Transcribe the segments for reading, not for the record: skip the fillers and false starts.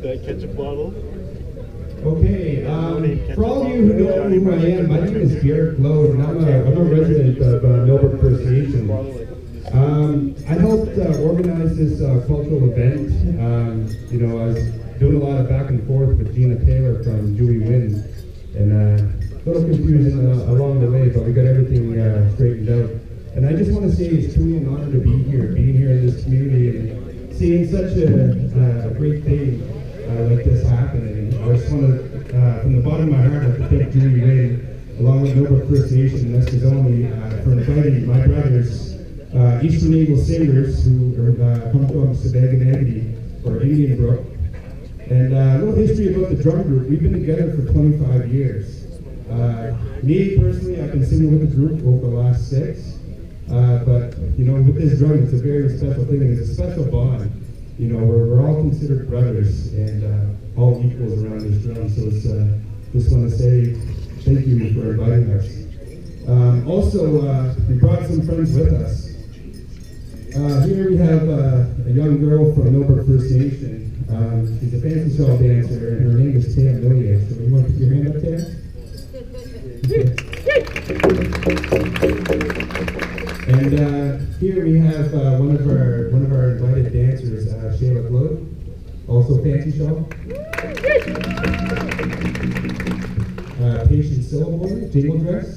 that ketchup bottle. Okay, for all of you who don't know who I am, my name is Garrett Lowe, and I'm a resident of Millbrook First Nation. I helped organize this cultural event. You know, I was doing a lot of back and forth with Gina Taylor from Juwi, and a little confusion along the way, but we got everything straightened out. And I just want to say it's truly an honor to be here, being here in this community and seeing such a great thing like this happen. And I just want to, from the bottom of my heart, I'd like to thank Juwi, along with Millbrook First Nation and Eskazoni, for inviting my brothers, Eastern Eagle Singers, who come from Sebaganagity, or Indian Brook. And a little history about the drum group. We've been together for 25 years. Me personally, I've been singing with the group over the last 6. But you know, with this drum, it's a very special thing, and it's a special bond. You know, we're all considered brothers and all equals around this drum. So it's just want to say thank you for inviting us. Also, we brought some friends with us. Here we have a young girl from Millbrook First Nation. She's a fancy shawl dancer, and her name is Tam Millier. So you want to put your hand up, Tam? And here we have one of our invited dancers, Shayla Blood, also fancy shawl. Patient Syllable, jingle dress.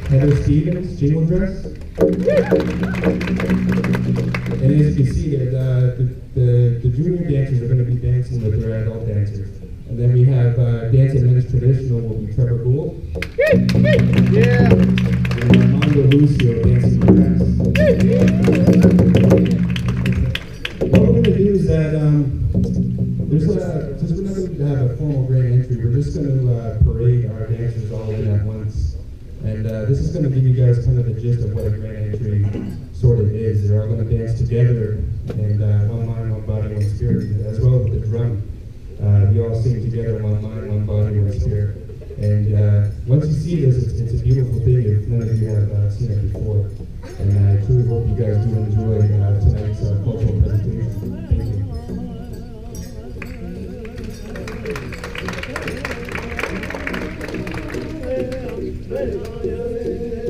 Heather Stevens, jingle dress. And as you can see there, the junior dancers are going to be dancing with their adult dancers. And then we have Dance and Men's Traditional will be Trevor Gould. Yeah. And Armando Lucio dancing grass. What we're going to do is that since we're not going to have a formal grand entry, we're just going to parade our dancers all in at once. And this is going to give you guys kind of the gist of what a grand entry sort of is. They're all going to dance together, and one mind, one body, one spirit, as well as with the drum. We all sing together, one mind, one body, one spirit. And once you see this, it's a beautiful thing if none of you have seen it before. And I truly hope you guys do enjoy tonight's cultural presentation. Thank you.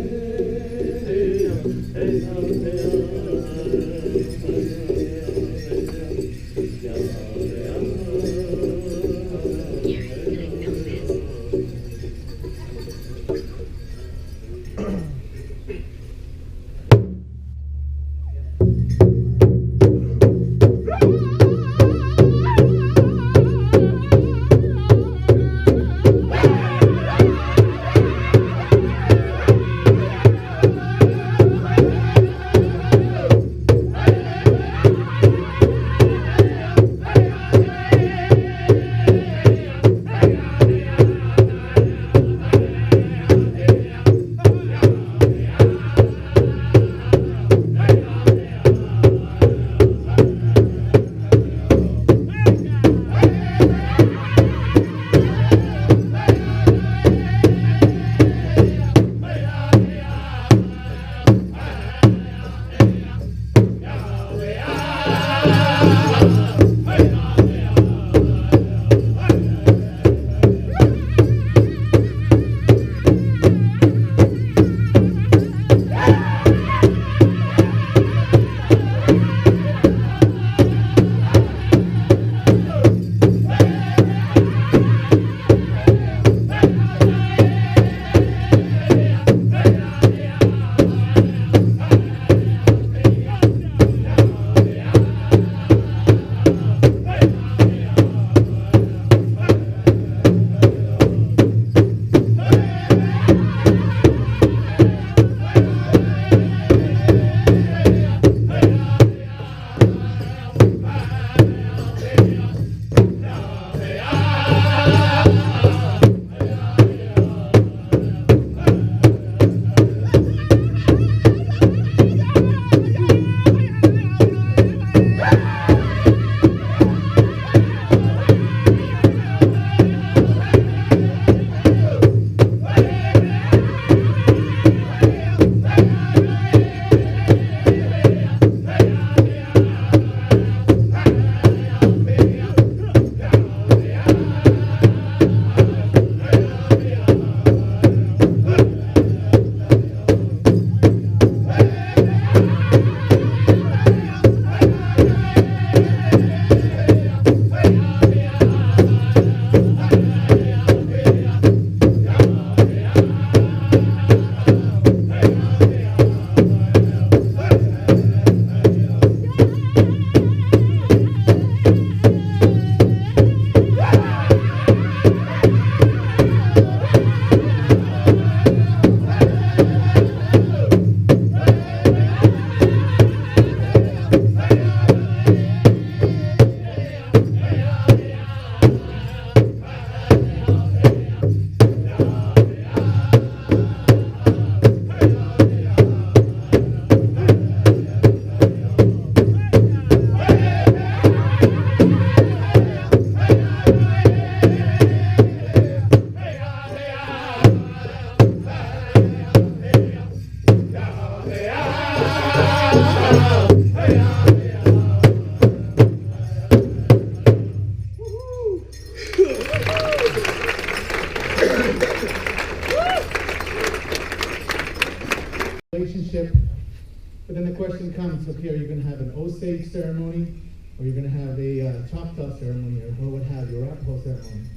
ceremony, or you're going to have a Choctaw ceremony, or what have you, or Arapaho ceremony.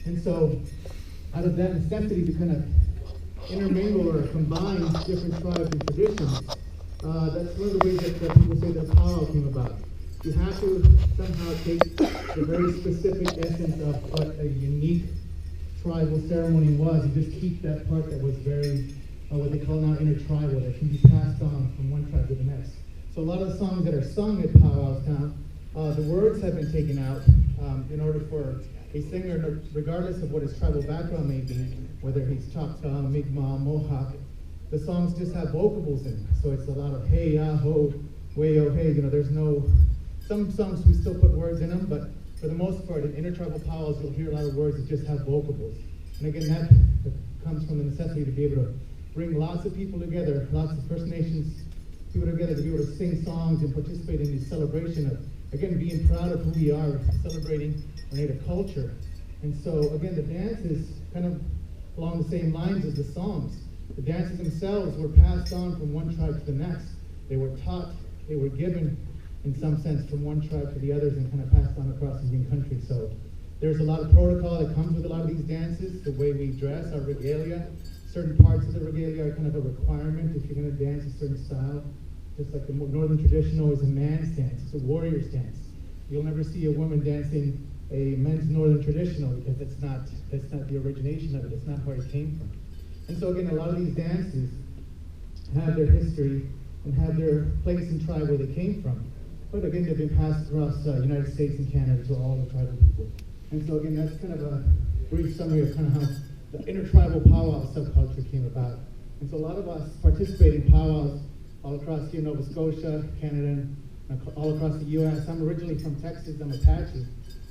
And so, out of that necessity to kind of intermingle or combine different tribes and traditions, that's one of the ways that people say that powwow came about. You have to somehow take the very specific essence of what a unique tribal ceremony was, and just keep that part that was very, what they call now intertribal, that can be passed on from one tribe to the next. So a lot of the songs that are sung at powwows now, the words have been taken out in order for a singer, regardless of what his tribal background may be, whether he's Choctaw, Mi'kmaq, Mohawk, the songs just have vocables in them. So it's a lot of hey, ah, ho, way, oh, hey. There's no, some songs we still put words in them, but for the most part, in intertribal powwows, you'll hear a lot of words that just have vocables. And again, that comes from the necessity to be able to bring lots of people together, lots of First Nations people together, to be able to sing songs and participate in the celebration of, again, being proud of who we are, celebrating our native culture. And so, again, the dance is kind of along the same lines as the songs. The dances themselves were passed on from one tribe to the next. They were taught, they were given, in some sense, from one tribe to the others and kind of passed on across Indian country. So there's a lot of protocol that comes with a lot of these dances, the way we dress, our regalia. Certain parts of the regalia are kind of a requirement if you're going to dance a certain style. Just like the northern traditional is a man's dance, it's a warrior's dance. You'll never see a woman dancing a men's northern traditional, because that's not the origination of it, it's not where it came from. And so again, a lot of these dances have their history and have their place and tribe where they came from. But again, they've been passed across the United States and Canada to all the tribal people. And so again, that's kind of a brief summary of kind of how the intertribal powwow subculture came about. And so a lot of us participate in powwows all across here, Nova Scotia, Canada, and all across the U.S. I'm originally from Texas, I'm Apache.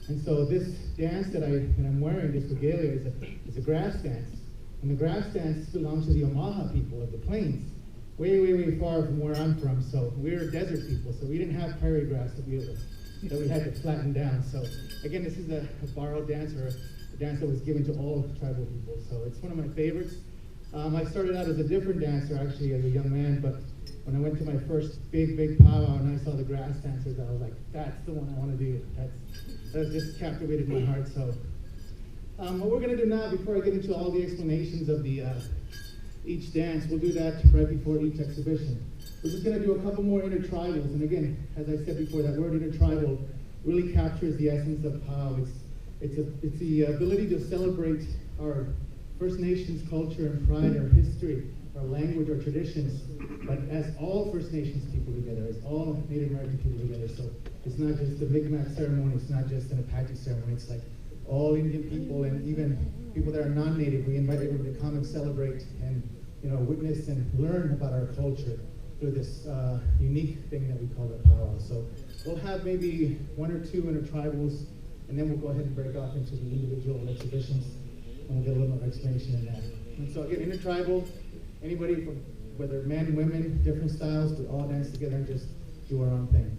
And so this dance that I'm wearing, this regalia, is a grass dance. And the grass dance belongs to the Omaha people of the plains, way, way, way far from where I'm from. So we're desert people, so we didn't have prairie grass that we had to flatten down. So again, this is a borrowed dance, or a dance that was given to all tribal people. So it's one of my favorites. I started out as a different dancer, actually, as a young man, but when I went to my first big powwow and I saw the grass dancers, I was like, that's the one I want to do. That just captivated my heart. So what we're going to do now, before I get into all the explanations of each dance, we'll do that right before each exhibition. We're just going to do a couple more intertribals. And again, as I said before, that word intertribal really captures the essence of powwow. It's the ability to celebrate our First Nations culture and pride, our history, our language, our traditions, but as all First Nations people together, as all Native American people together. So it's not just a Mi'kmaq ceremony, it's not just an Apache ceremony, it's like all Indian people and even people that are non-Native. We invite everybody to come and celebrate and witness and learn about our culture through this unique thing that we call the powwow. So we'll have maybe one or two intertribals, and then we'll go ahead and break off into the individual exhibitions, and we'll get a little more explanation in that. And so again, intertribal, anybody from, whether men, women, different styles, we all dance together and just do our own thing.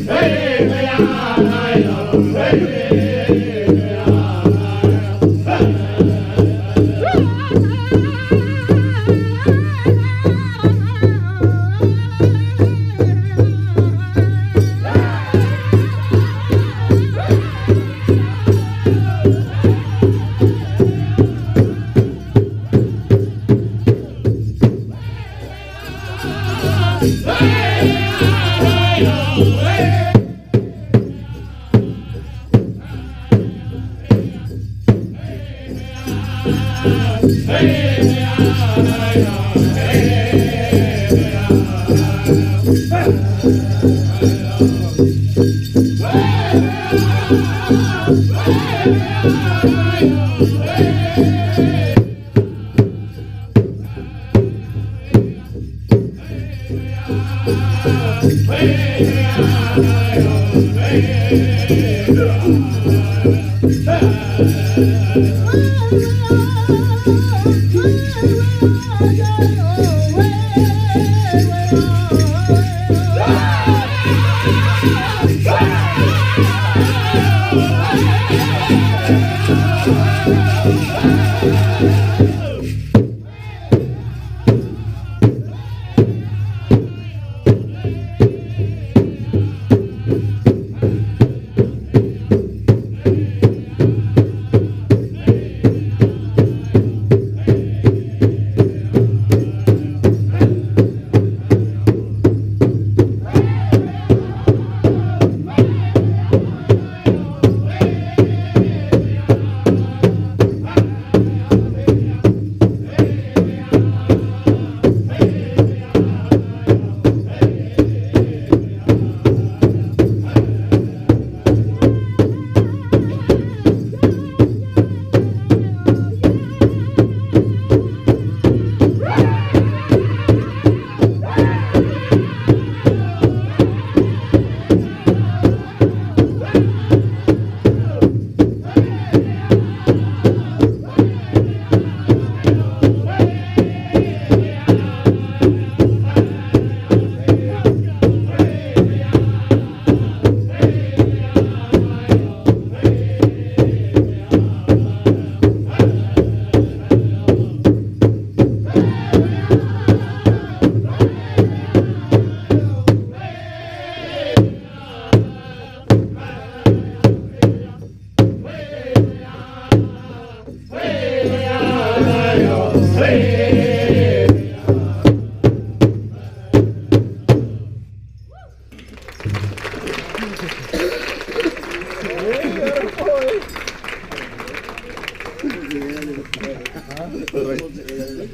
Hey, hey, hey, hey, hey.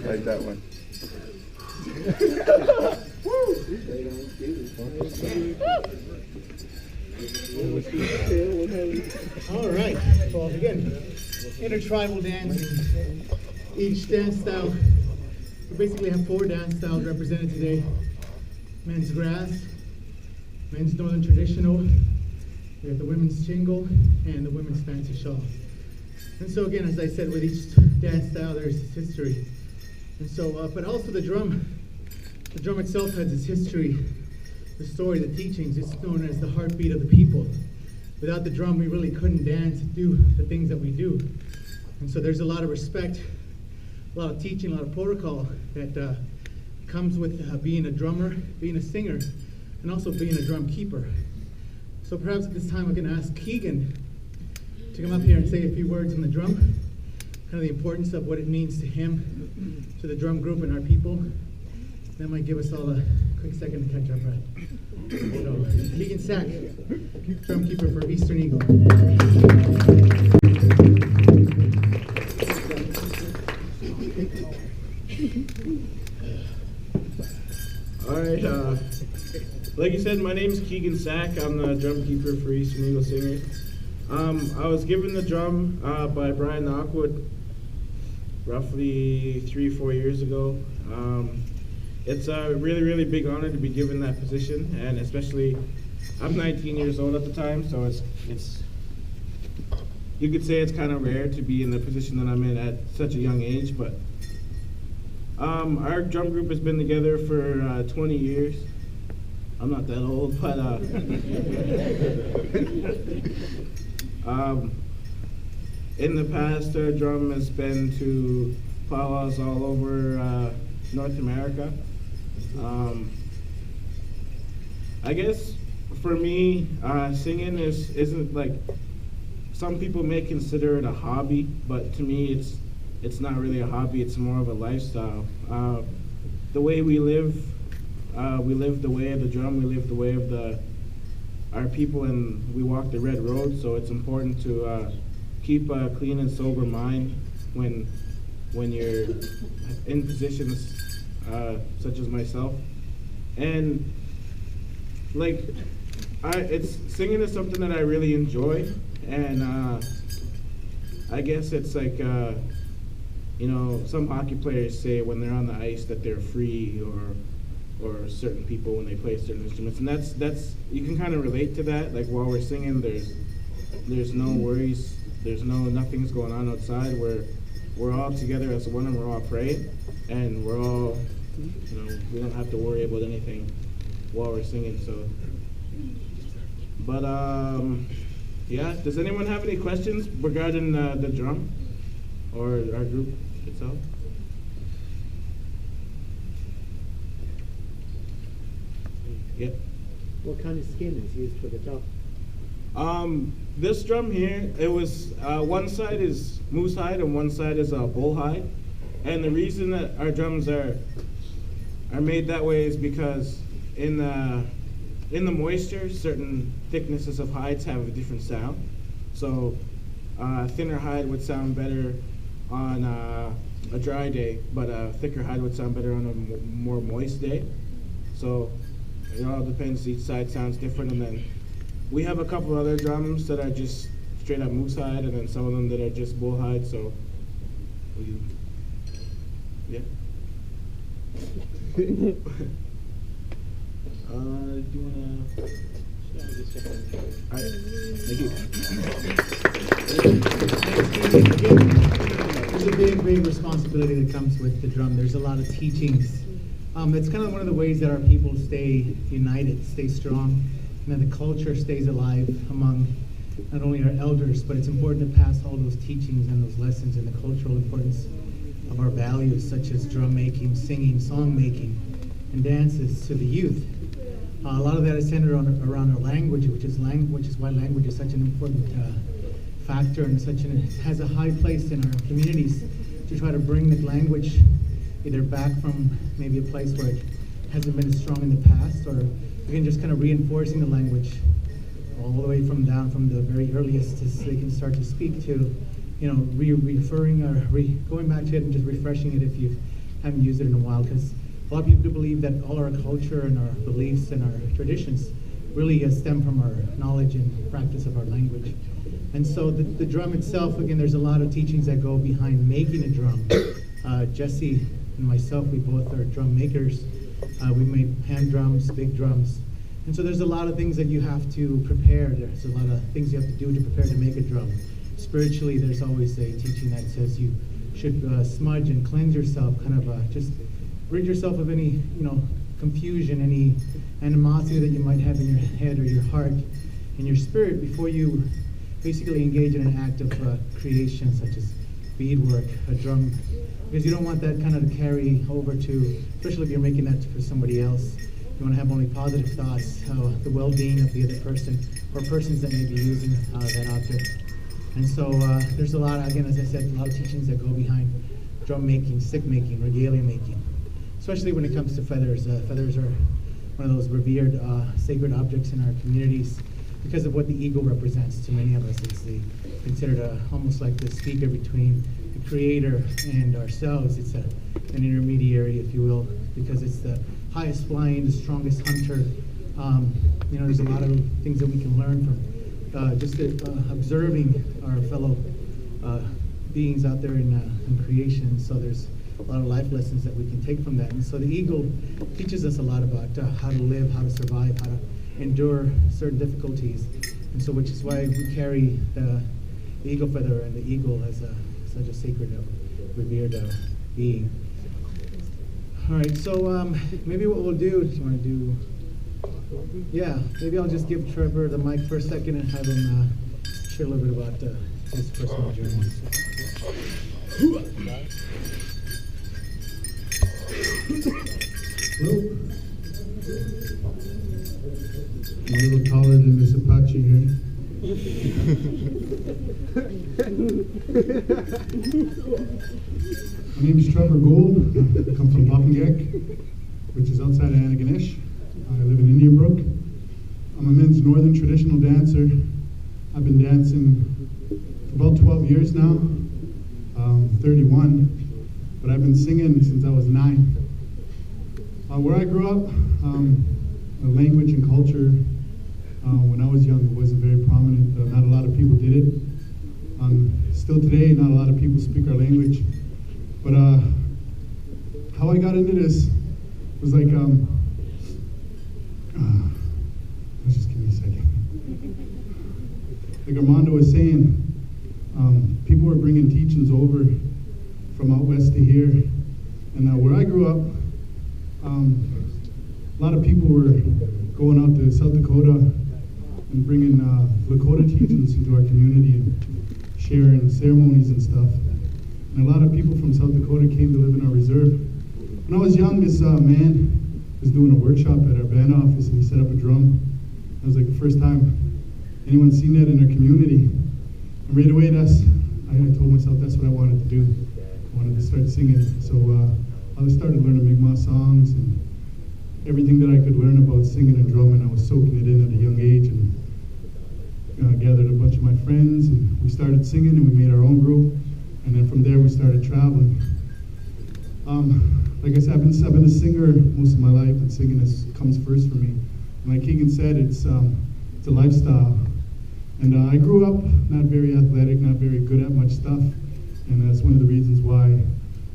Like that one. All right, well again, intertribal dancing. Each dance style, we basically have 4 dance styles represented today. Men's grass, men's northern traditional, we have the women's jingle, and the women's fancy shawl. And so again, as I said, with each dance style, there's its history. And so, but also the drum itself has its history, the story, the teachings. It's known as the heartbeat of the people. Without the drum, we really couldn't dance, do the things that we do. And so there's a lot of respect, a lot of teaching, a lot of protocol that comes with being a drummer, being a singer, and also being a drum keeper. So perhaps at this time I'm going to ask Keegan to come up here and say a few words on the drum, kind of the importance of what it means to him, to the drum group and our people. That might give us all a quick second to catch our breath. So, Keegan Sack, drum keeper for Eastern Eagle. All right, like you said, my name is Keegan Sack. I'm the drum keeper for Eastern Eagle Singers. I was given the drum by Brian Knockwood roughly 3-4 years ago. It's a really, really big honor to be given that position, and especially, I'm 19 years old at the time, so it's you could say it's kind of rare to be in the position that I'm in at such a young age, but our drum group has been together for 20 years. I'm not that old, but in the past, our drum has been to powwows all over North America. I guess for me, singing isn't like, some people may consider it a hobby, but to me it's not really a hobby, it's more of a lifestyle. The way we live the way of the drum, we live the way of the our people and we walk the red road, so it's important to keep a clean and sober mind when you're in positions such as myself. And like, singing is something that I really enjoy, and I guess it's like, you know, some hockey players say when they're on the ice that they're free, or certain people when they play certain instruments, and that's you can kind of relate to that. Like while we're singing, there's no worries, nothing's going on outside. We're all together as one, and we're all praying, and we're all, you know, we don't have to worry about anything while we're singing. So, but yeah. Does anyone have any questions regarding the drum or our group itself? Yep. What kind of skin is used for the top? This drum here, it was one side is moose hide and one side is bull hide, and the reason that our drums are made that way is because in the moisture, certain thicknesses of hides have a different sound. So thinner hide would sound better on a dry day, but a thicker hide would sound better on a more moist day. So it all depends, each side sounds different. And then we have a couple other drums that are just straight up moose hide, and then some of them that are just bull hide. So yeah. Do you wanna? All right, thank you. There's a big responsibility that comes with the drum. There's a lot of teachings. It's kind of one of the ways that our people stay united, stay strong, and that the culture stays alive among not only our elders, but it's important to pass all those teachings and those lessons and the cultural importance of our values, such as drum making, singing, song making, and dances to the youth. A lot of that is centered around our language, which is why language is such an important factor and has a high place in our communities, to try to bring the language either back from maybe a place where it hasn't been as strong in the past, or again just kind of reinforcing the language all the way from the very earliest, so they can start to speak to, you know, referring or going back to it and just refreshing it if you haven't used it in a while, because a lot of people do believe that all our culture and our beliefs and our traditions really stem from our knowledge and practice of our language. And so the drum itself, again, there's a lot of teachings that go behind making a drum. Jesse and myself, we both are drum makers. We make hand drums, big drums. And so there's a lot of things that you have to prepare. There's a lot of things you have to do to prepare to make a drum. Spiritually, there's always a teaching that says you should smudge and cleanse yourself, kind of just rid yourself of any, you know, confusion, any animosity that you might have in your head or your heart, in your spirit, before you basically engage in an act of creation, such as beadwork, a drum, because you don't want that kind of to carry over to, especially if you're making that for somebody else. You want to have only positive thoughts, the well-being of the other person, or persons that may be using that object. And so there's a lot, again, as I said, a lot of teachings that go behind drum making, stick making, regalia making, especially when it comes to feathers. Feathers are one of those revered sacred objects in our communities because of what the eagle represents to many of us. It's considered almost like the speaker between the Creator and ourselves. It's an intermediary, if you will, because it's the highest flying, the strongest hunter. You know, there's a lot of things that we can learn from just observing our fellow beings out there in creation. So there's a lot of life lessons that we can take from that. And so the eagle teaches us a lot about how to live, how to survive, how to endure certain difficulties. And so which is why we carry the eagle feather and the eagle as such a sacred, revered being. All right, so maybe what we'll do, do you want to do, yeah, maybe I'll just give Trevor the mic for a second and have him share a little bit about his personal journey. Hello. I'm a little taller than Miss Apache here. My name is Trevor Gould. I come from Bopengek, which is outside of Antigonish. I live in Indian Brook. I'm a men's northern traditional dancer. I've been dancing for about 12 years now. 31, but I've been singing since I was 9. Where I grew up, language and culture, when I was young, it wasn't very prominent. Not a lot of people did it. Still today, not a lot of people speak our language. But how I got into this was like, just give me a second. Like Armando was saying, people were bringing teachings over from out west to here. And where I grew up, a lot of people were going out to South Dakota and bringing Lakota teachings into our community and sharing ceremonies and stuff. And a lot of people from South Dakota came to live in our reserve. When I was young, this man was doing a workshop at our band office, and he set up a drum. It was like the first time anyone seen that in our community. And right away, I told myself that's what I wanted to do. I wanted to start singing. So I started learning Mi'kmaq songs and everything that I could learn about singing and drumming. I was soaking it in at a young age, and gathered a bunch of my friends, and we started singing, and we made our own group. And then from there, we started traveling. Like I said, I've been a singer most of my life, and singing comes first for me. And like Keegan said, it's a lifestyle. And I grew up not very athletic, not very good at much stuff, and that's one of the reasons why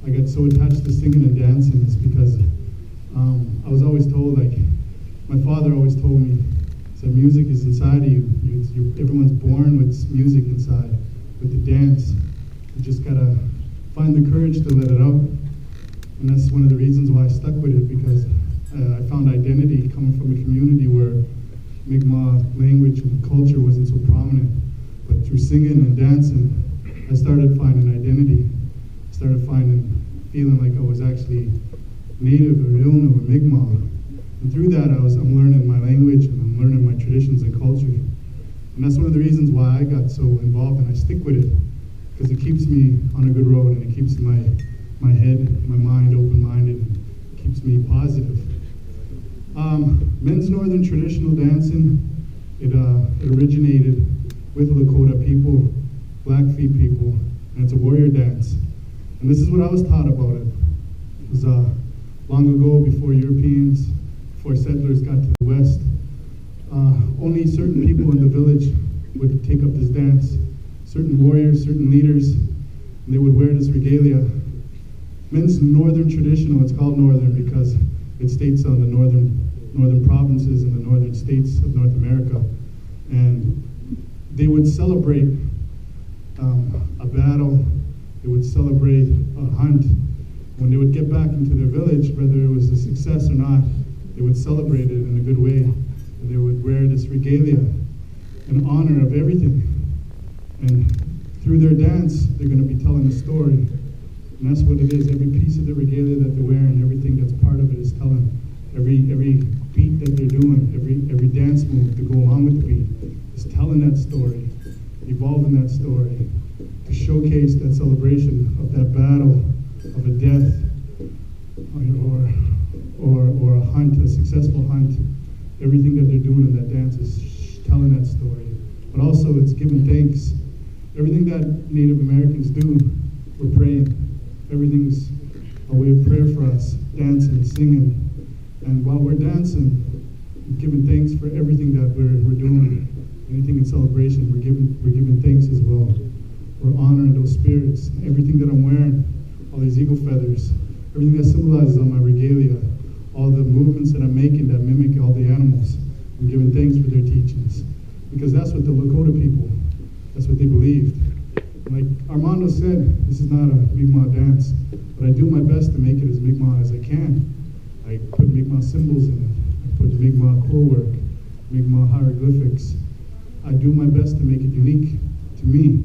I got so attached to singing and dancing, is because I was always told, like, my father always told me, he said, music is inside of you. Everyone's born with music inside, with the dance. You just gotta find the courage to let it out. And that's one of the reasons why I stuck with it, because I found identity coming from a community where Mi'kmaq language and culture wasn't so prominent. But through singing and dancing, I started finding identity. I started feeling like I was actually Native or Ilnu or Mi'kmaq. And through that, I'm learning my language, and I'm learning my traditions and culture. And that's one of the reasons why I got so involved, and I stick with it, because it keeps me on a good road, and it keeps my head, my mind open-minded, and keeps me positive. Men's Northern traditional dancing, it originated with Lakota people, Blackfeet people, and it's a warrior dance. And this is what I was taught about it. It was long ago, before Europeans, before settlers got to the west. Only certain people in the village would take up this dance. Certain warriors, certain leaders, and they would wear this regalia. Men's Northern traditional, it's called Northern because it states on the northern provinces and the northern states of North America. And they would celebrate a battle, they would celebrate a hunt. When they would get back into their village, whether it was a success or not, they would celebrate it in a good way. And they would wear this regalia in honor of everything. And through their dance, they're going to be telling a story. And that's what it is. Every piece of the regalia that they're wearing, everything that's part of it is telling. Every beat that they're doing, every dance move to go along with the beat is telling that story, evolving that story, to showcase that celebration of that battle, of a death, or a hunt, a successful hunt. Everything that they're doing in that dance is telling that story. But also it's giving thanks. Everything that Native Americans do, we're praying. Everything's a way of prayer for us, dancing, singing. And while we're dancing, giving thanks for everything that we're doing, anything in celebration, we're giving thanks as well. We're honoring those spirits. Everything that I'm wearing, all these eagle feathers, everything that symbolizes on my regalia, all the movements that I'm making that mimic all the animals, I'm giving thanks for their teachings. Because that's what the Lakota people, that's what they believed. Like Armando said, this is not a Mi'kmaq dance, but I do my best to make it as Mi'kmaq as I can. I put Mi'kmaq symbols in it. I put Mi'kmaq core work, Mi'kmaq hieroglyphics. I do my best to make it unique to me.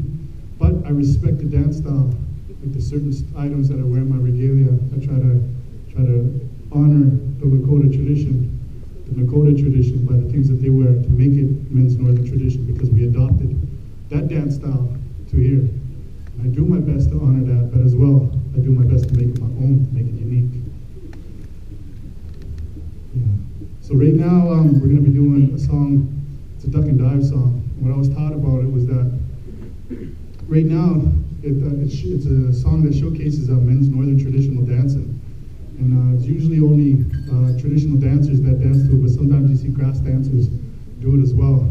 But I respect the dance style, like the certain items that I wear in my regalia. I try to honor the Lakota tradition, the Lakota tradition by the things that they wear to make it men's Northern tradition, because we adopted that dance style to here. And I do my best to honor that, but as well, I do my best to make it my own, to make it unique. Yeah. So right now, we're going to be doing a song. It's a duck and dive song. What I was taught about it was that right now, it's a song that showcases men's northern traditional dancing. And it's usually only traditional dancers that dance to it, but sometimes you see grass dancers do it as well.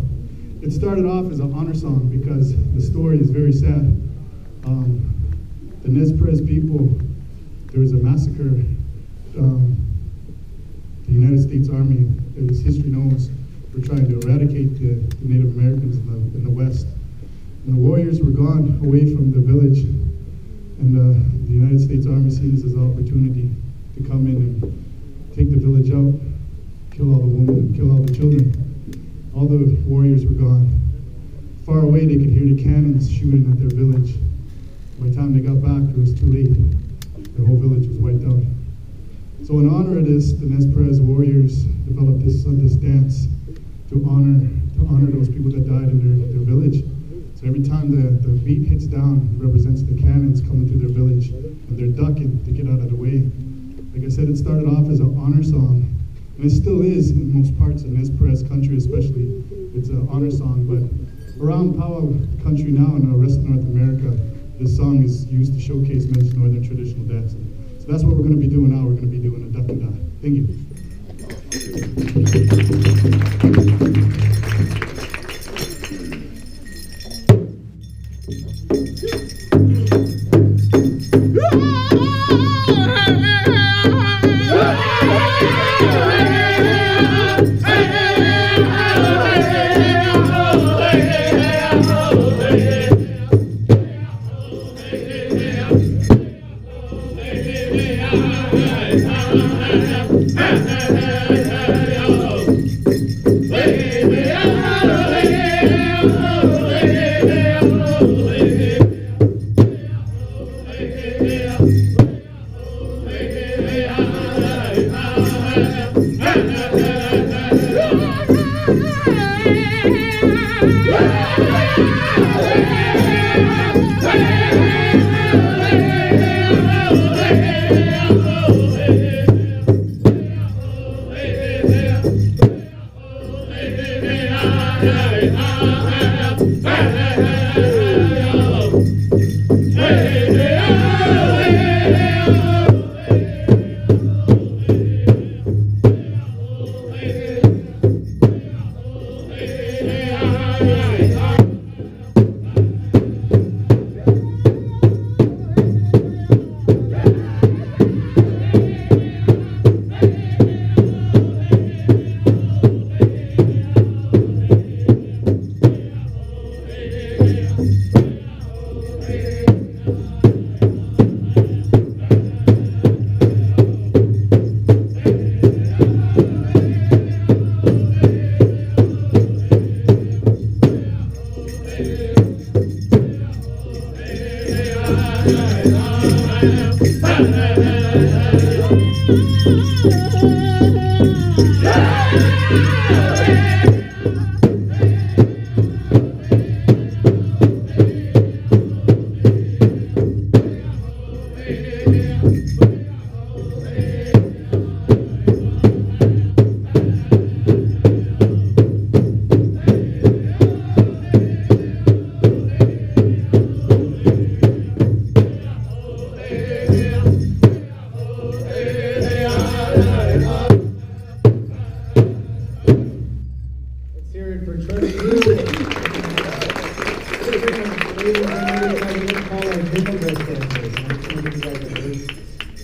It started off as an honor song because the story is very sad. The Nez Perce people, there was a massacre. The United States Army, as history knows, were trying to eradicate the Native Americans in the West. And the warriors were gone away from the village, and the United States Army seen this as an opportunity to come in and take the village out, kill all the women, kill all the children. All the warriors were gone. Far away, they could hear the cannons shooting at their village. By the time they got back, it was too late. Their whole village was wiped out. So in honor of this, the Nez Perce warriors developed this dance to honor those people that died in their village. So every time the beat hits down, it represents the cannons coming through their village, and they're ducking to get out of the way. Like I said, it started off as an honor song, and it still is in most parts of Nez Perce country especially. It's an honor song, but around Powwow country now and the rest of North America, this song is used to showcase men's northern traditional dancing. So that's what we're going to be doing now. We're going to be doing a duck and dive. Thank you.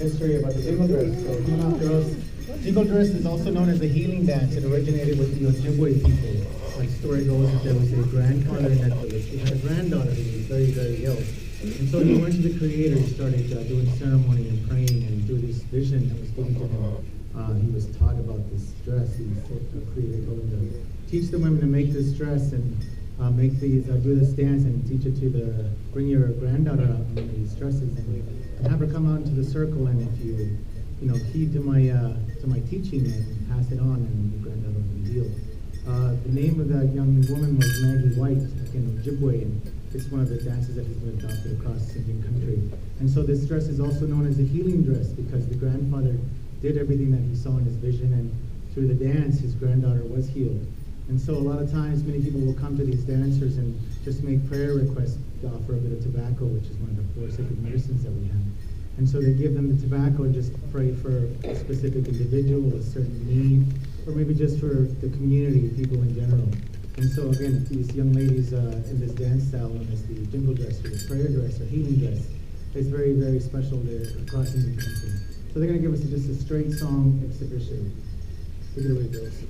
History about the jingle dress. So come on, girls. Jingle dress is also known as the healing dance. It originated with the Ojibwe people. Like story goes, that there was a grandfather in that village. He had a granddaughter who was very, very ill. And so he went to the Creator. He started doing ceremony and praying, and through this vision that was given to him, he was taught about this dress. The Creator told him to teach the women to make this dress and make these, do this dance and teach it to bring your granddaughter out in these dresses and have her come out into the circle, and if you heed to my teaching and pass it on, and the granddaughter will be healed. The name of that young woman was Maggie White in Ojibwe, and it's one of the dances that has been adopted across Indian country. And so this dress is also known as a healing dress because the grandfather did everything that he saw in his vision, and through the dance, his granddaughter was healed. And so a lot of times, many people will come to these dancers and just make prayer requests to offer a bit of tobacco, which is one of the 4 sacred medicines that we have. And so they give them the tobacco and just pray for a specific individual, a certain need, or maybe just for the community, people in general. And so again, these young ladies in this dance style, known as the jingle dress, or the prayer dress, or healing dress, is very, very special there across in the country. So they're going to give us just a straight song exhibition. Take it away, girls.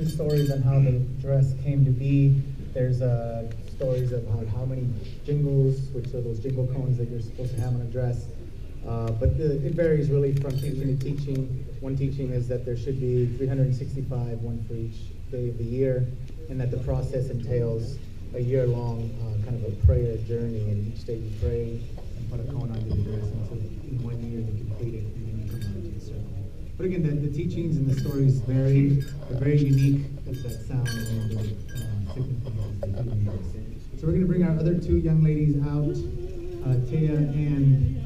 Stories on how the dress came to be. There's stories about how many jingles, which are those jingle cones that you're supposed to have on a dress. But it varies really from teaching to teaching. One teaching is that there should be 365, one for each day of the year, and that the process entails a year-long kind of a prayer journey, and each day you pray and put a cone under the dress, and so in 1 year you complete it, and then you come out to the circle. But again, the teachings and the stories vary. They're very unique as that sound and the significance they do make. So we're going to bring our other 2 young ladies out, Taya and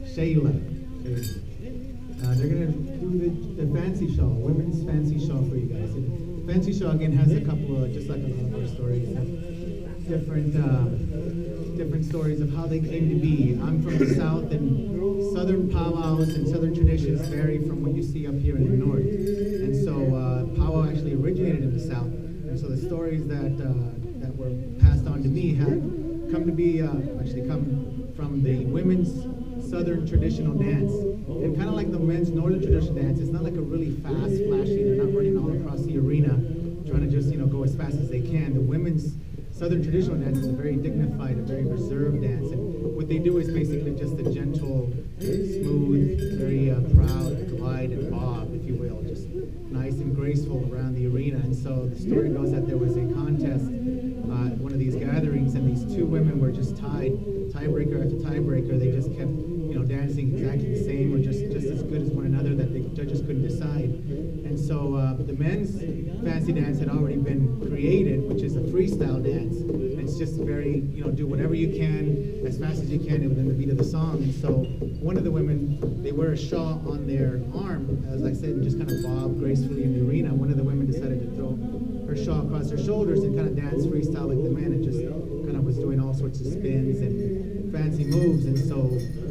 Shayla. They're going to do the fancy shawl, women's fancy shawl for you guys. And the fancy shawl again has a couple of, just like a lot of our stories, different stories of how they came to be. I'm from the South, and Southern powwows and Southern traditions vary from what you see up here in the North. And so powwow actually originated in the South. And so the stories that were passed on to me have come to be, actually come from the women's Southern traditional dance. And kind of like the men's Northern traditional dance, it's not like a really fast, flashy, they're not running all across the arena trying to just, go as fast as they can. The women's Southern traditional dance is a very dignified, a very reserved dance, and what they do is basically just a gentle, smooth, very proud glide and bob, if you will, just nice and graceful around the arena. And so the story goes that there was a contest at one of these gatherings, and these 2 women were just tiebreaker after tiebreaker. They just kept, dancing exactly the same or just as good as one another, that the judges couldn't decide. And so the men's fancy dance had already been created, which is a freestyle dance. And it's just very, do whatever you can as fast as you can within the beat of the song. And so one of the women, they wear a shawl on their arm, as I said, and just kind of bob gracefully in the arena. One of the women decided to throw her shawl across her shoulders and kind of dance freestyle like the men, and just kind of was doing all sorts of spins and fancy moves. And so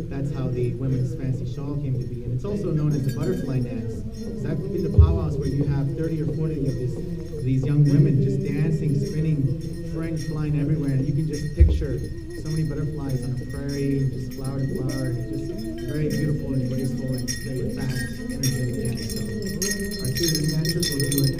that's how the women's fancy shawl came to be. And it's also known as the butterfly dance. So I've been to powwows where you have 30 or 40 of these young women just dancing, spinning, fringe flying everywhere, and you can just picture so many butterflies on a prairie, and just flower to flower, and it's just very beautiful and graceful and very fast, energetic dance. So our two dancers will do it.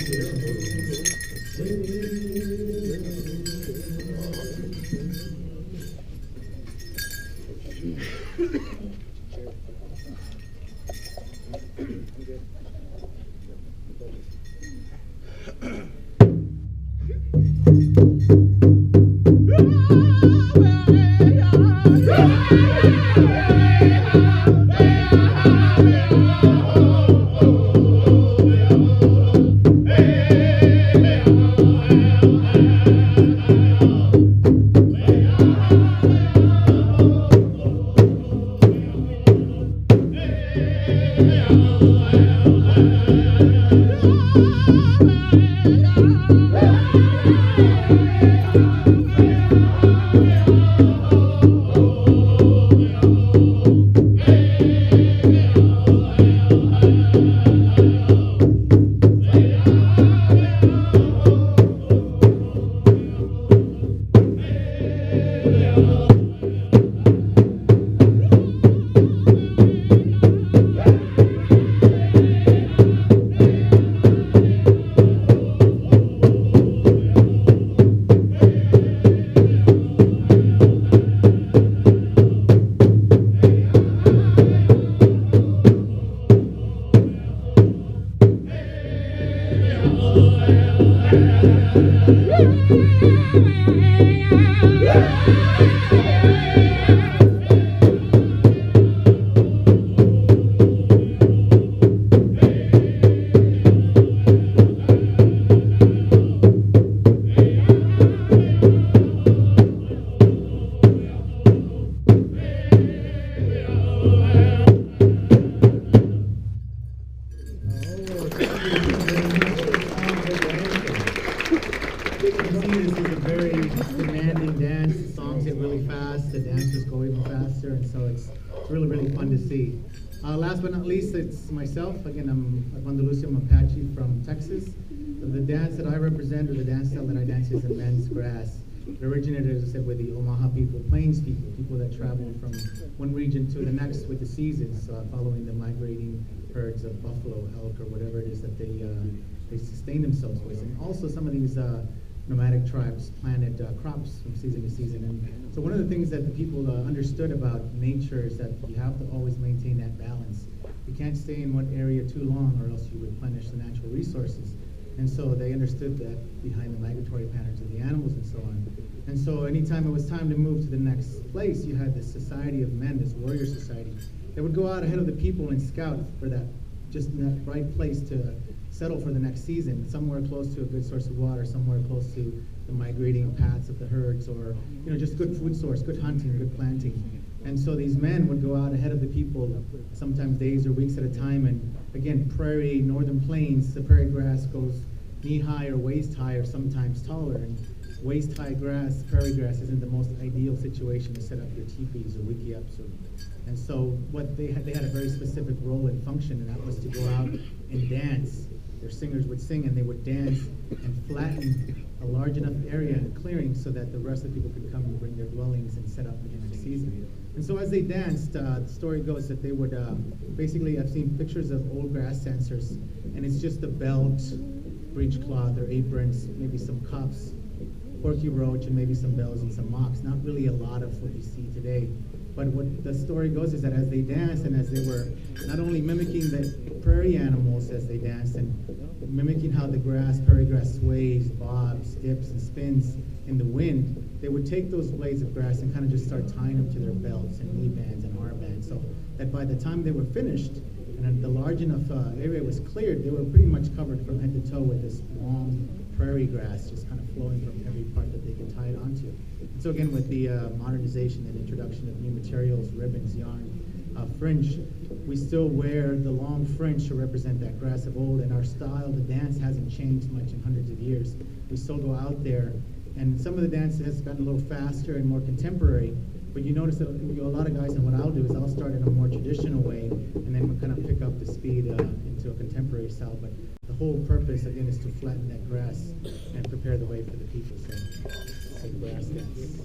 Last but not least, it's myself. Again, I'm Apache from Texas. The dance that I represent, or the dance style that I dance, is a men's grass. It originated, as I said, with the Omaha people, plains people that travel from one region to the next with the seasons, following the migrating herds of buffalo, elk, or whatever it is that they sustain themselves with. And also some of these nomadic tribes planted crops from season to season. And so one of the things that the people understood about nature is that you have to always maintain that balance. You can't stay in one area too long, or else you replenish the natural resources. And so they understood that behind the migratory patterns of the animals and so on. And so anytime it was time to move to the next place, you had this society of men, this warrior society, that would go out ahead of the people and scout for that right place to settle for the next season, somewhere close to a good source of water, somewhere close to the migrating paths of the herds, or just good food source, good hunting, good planting. And so these men would go out ahead of the people, sometimes days or weeks at a time, and again, prairie, northern plains, the prairie grass goes knee-high or waist-high, or sometimes taller, and waist-high grass, prairie grass, isn't the most ideal situation to set up your teepees or wiki-ups. And so what they had a very specific role and function, and that was to go out and dance. Their singers would sing, and they would dance and flatten a large enough area and clearing so that the rest of the people could come and bring their dwellings and set up for the next season. And so as they danced, the story goes that they would, basically, I've seen pictures of old grass dancers, and it's just a belt, breechcloth or aprons, maybe some cuffs, corky roach, and maybe some bells and some mocks. Not really a lot of what you see today. But what the story goes is that as they danced and as they were not only mimicking the prairie animals as they danced and mimicking how the prairie grass sways, bobs, dips, and spins in the wind, they would take those blades of grass and kind of just start tying them to their belts and knee bands and arm bands, so that by the time they were finished and the large enough area was cleared, they were pretty much covered from head to toe with this long prairie grass just kind of flowing from every part that they could tie it onto. And so again, with the modernization and introduction of new materials, ribbons, yarn, fringe, we still wear the long fringe to represent that grass of old, and our style, the dance hasn't changed much in hundreds of years. We still go out there, and some of the dance has gotten a little faster and more contemporary, but you notice that a lot of guys, and what I'll do is I'll start in a more traditional way, and then we'll kind of pick up the speed into a contemporary style. But the whole purpose, again, is to flatten that grass and prepare the way for the people. So grass dance.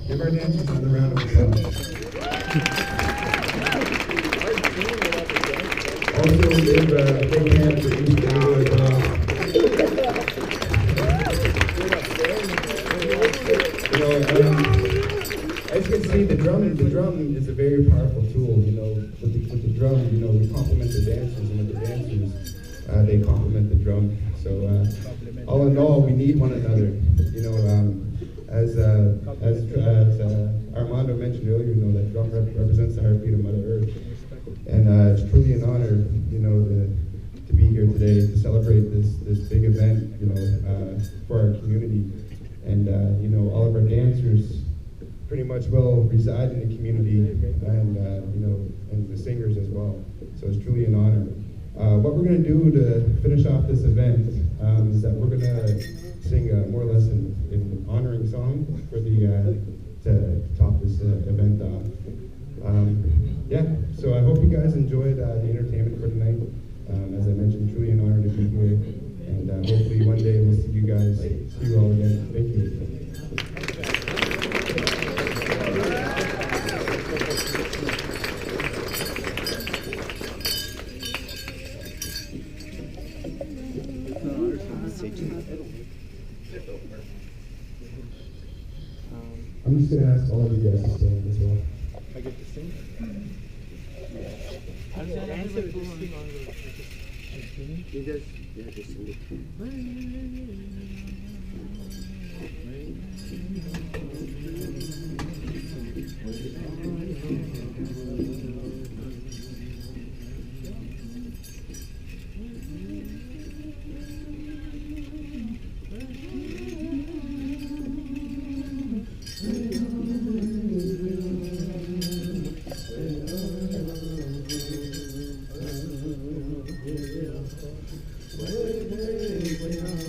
Give our dancers another round of applause. Also, give a big hand for each as well. As you can see, the drum is a very powerful tool. With the drum, we complement the dancers, and with the dancers, they complement the drum. So, all in all, we need one another. As Armando mentioned earlier, that drum represents the heartbeat of Mother Earth, and it's truly an honor, to be here today to celebrate this big event, for our community, and all of our dancers pretty much will reside in the community, and and the singers as well. So it's truly an honor. What we're going to do to finish off this event is that we're going to sing more or less an honoring song for to top this event off. So I hope you guys enjoyed the entertainment for tonight. As I mentioned, truly an honor to be here, and hopefully one day we'll see you all again. Thank you. I'm just going to ask all of you guys to stand as well. I get to sing? You just sing it. Hey,